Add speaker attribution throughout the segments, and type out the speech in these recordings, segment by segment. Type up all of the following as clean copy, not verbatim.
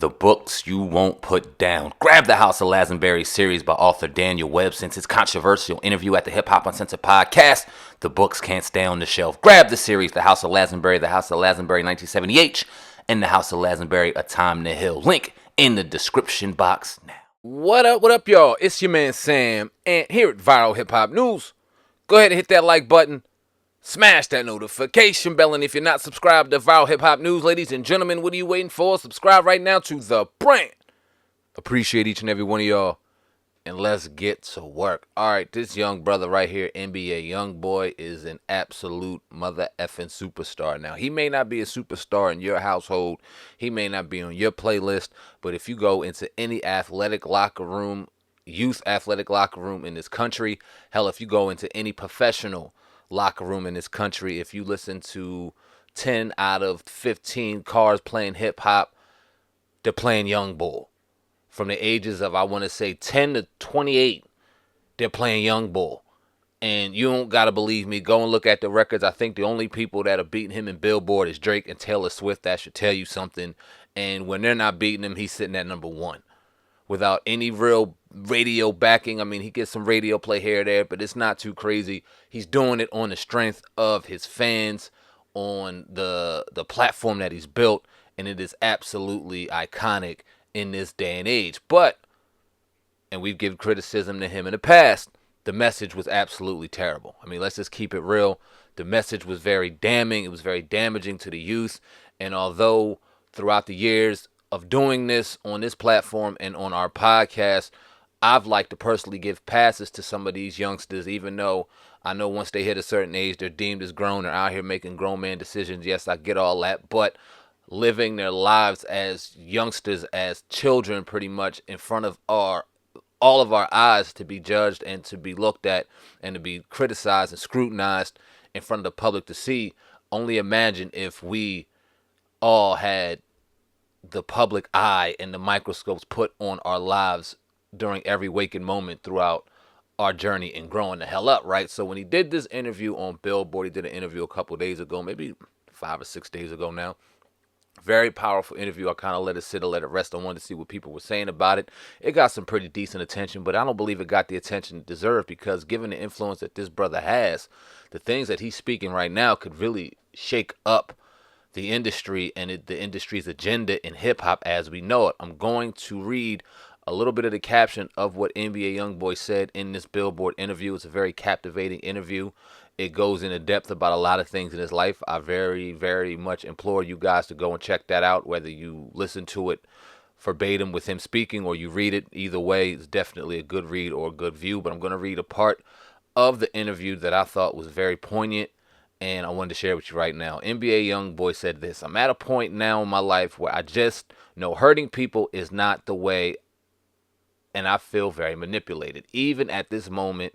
Speaker 1: The books you won't put down. Grab the House of Lazenberry series by author Daniel Webb. Since his controversial interview at the Hip Hop Uncensored podcast, the books can't stay on the shelf. Grab the series, The House of Lazenberry, The House of Lazenberry 1970H, and The House of Lazenberry, A Time to Heal. Link in the description box now.
Speaker 2: What up, y'all? It's your man Sam, and here at Viral Hip Hop News, go ahead and hit that like button, smash that notification bell, and if you're not subscribed to Viral Hip Hop News, ladies and gentlemen, what are you waiting for? Subscribe right now to the brand. Appreciate each and every one of y'all, and let's get to work. All right, this young brother right here, NBA YoungBoy, is an absolute mother effing superstar. Now, he may not be a superstar in your household, he may not be on your playlist, but if you go into any athletic locker room, youth athletic locker room in this country, hell, if you go into any professional locker room in this country, if you listen to 10 out of 15 cars playing hip hop, they're playing YoungBoy. From the ages of, I want to say, 10 to 28, they're playing YoungBoy. And you don't got to believe me. Go and look at the records. I think the only people that are beating him in Billboard is Drake and Taylor Swift. That should tell you something. And when they're not beating him, he's sitting at number one without any real radio backing. I mean, he gets some radio play here or there, but it's not too crazy. He's doing it on the strength of his fans, on the platform that he's built, and it is absolutely iconic in this day and age. But, and we've given criticism to him in the past, the message was absolutely terrible. I mean, let's just keep it real. The message was very damning. It was very damaging to the youth. And although throughout the years of doing this on this platform and on our podcast, I've liked to personally give passes to some of these youngsters, even though I know once they hit a certain age, they're deemed as grown. They're out here making grown man decisions. Yes, I get all that. But living their lives as youngsters, as children, pretty much in front of all of our eyes, to be judged and to be looked at and to be criticized and scrutinized in front of the public to see. Only imagine if we all had the public eye and the microscopes put on our lives during every waking moment throughout our journey in growing the hell up, right? So when he did this interview on Billboard, he did an interview a couple days ago, maybe 5 or 6 days ago now. Very powerful interview. I kind of let it sit and let it rest. I wanted to see what people were saying about it. It got some pretty decent attention, but I don't believe it got the attention it deserved, because given the influence that this brother has, the things that he's speaking right now could really shake up the industry and the industry's agenda in hip-hop as we know it. I'm going to read a little bit of the caption of what NBA YoungBoy said in this Billboard interview. It's a very captivating interview. It goes into depth about a lot of things in his life. I very, very much implore you guys to go and check that out, whether you listen to it verbatim with him speaking or you read it. Either way, it's definitely a good read or a good view. But I'm going to read a part of the interview that I thought was very poignant, and I wanted to share with you right now. NBA YoungBoy said this: "I'm at a point now in my life where I just know hurting people is not the way, and I feel very manipulated. Even at this moment,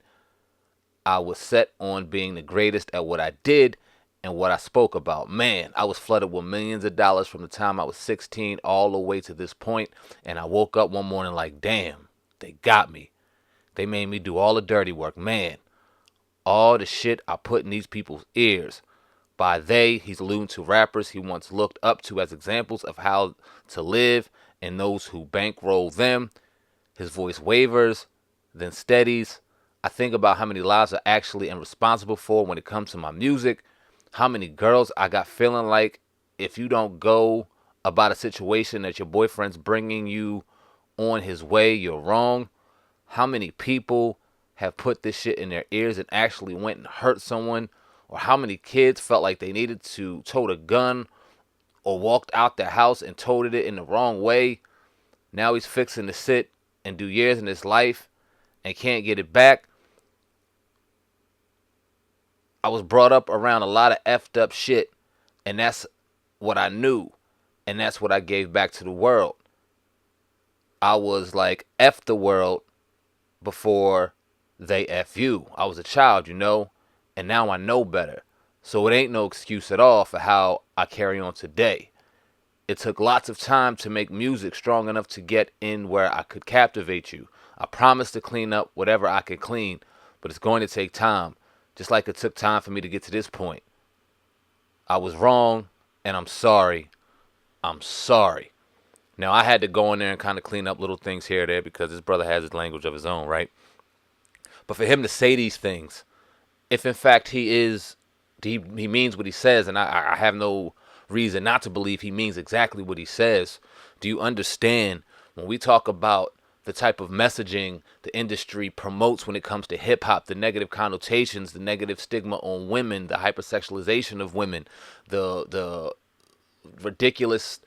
Speaker 2: I was set on being the greatest at what I did and what I spoke about. Man, I was flooded with millions of dollars from the time I was 16 all the way to this point, and I woke up one morning like, damn, they got me. They made me do all the dirty work. Man, all the shit I put in these people's ears." By they, he's alluding to rappers he once looked up to as examples of how to live and those who bankroll them. His voice wavers, then steadies. I think about how many lives I actually am responsible for when it comes to my music. How many girls I got feeling like if you don't go about a situation that your boyfriend's bringing you on his way, you're wrong. How many people have put this shit in their ears and actually went and hurt someone? Or how many kids felt like they needed to tote a gun or walked out their house and toted it in the wrong way? Now he's fixing to sit and do years in his life and can't get it back. I was brought up around a lot of effed up shit, and that's what I knew, and that's what I gave back to the world. I was like, F the world before they F you. I was a child, and now I know better. So it ain't no excuse at all for how I carry on today. It took lots of time to make music strong enough to get in where I could captivate you. I promised to clean up whatever I could clean, but it's going to take time. Just like it took time for me to get to this point. I was wrong, and I'm sorry. I'm sorry.
Speaker 1: Now, I had to go in there and kind of clean up little things here or there because this brother has his language of his own, right? But for him to say these things, if in fact he means what he says, and I have no reason not to believe he means exactly what he says. Do you understand when we talk about the type of messaging the industry promotes when it comes to hip hop, the negative connotations, the negative stigma on women, the hypersexualization of women, the ridiculous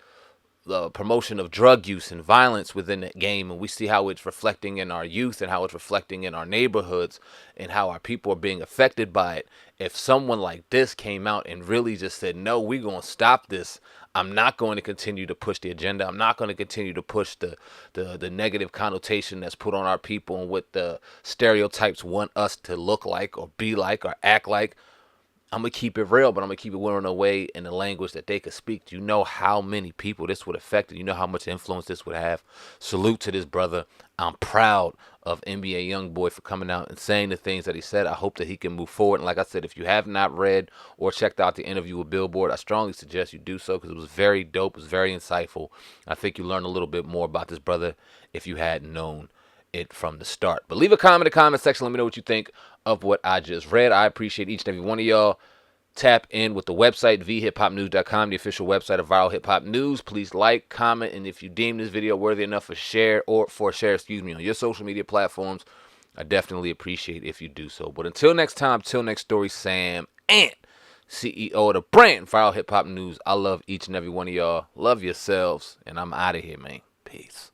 Speaker 1: the promotion of drug use and violence within that game, and we see how it's reflecting in our youth and how it's reflecting in our neighborhoods and how our people are being affected by it. If someone like this came out and really just said, no, we're going to stop this, I'm not going to continue to push the agenda, I'm not going to continue to push the negative connotation that's put on our people and what the stereotypes want us to look like or be like or act like, I'm going to keep it real, but I'm going to keep it real in a way, in a language that they could speak. Do you know how many people this would affect? You know how much influence this would have? Salute to this brother. I'm proud of NBA YoungBoy for coming out and saying the things that he said. I hope that he can move forward. And like I said, if you have not read or checked out the interview with Billboard, I strongly suggest you do so because it was very dope. It was very insightful. I think you learned a little bit more about this brother if you hadn't known it from the start. But leave a comment in the comment section. Let me know what you think of what I just read. I appreciate each and every one of y'all. Tap in with the website, vhiphopnews.com, the official website of Viral Hip Hop News. Please like, comment, and if you deem this video worthy enough for share, on your social media platforms, I definitely appreciate if you do so. But until next time, till next story, Sam Ant, CEO of the brand Viral Hip Hop News. I love each and every one of y'all. Love yourselves, and I'm out of here, man. Peace.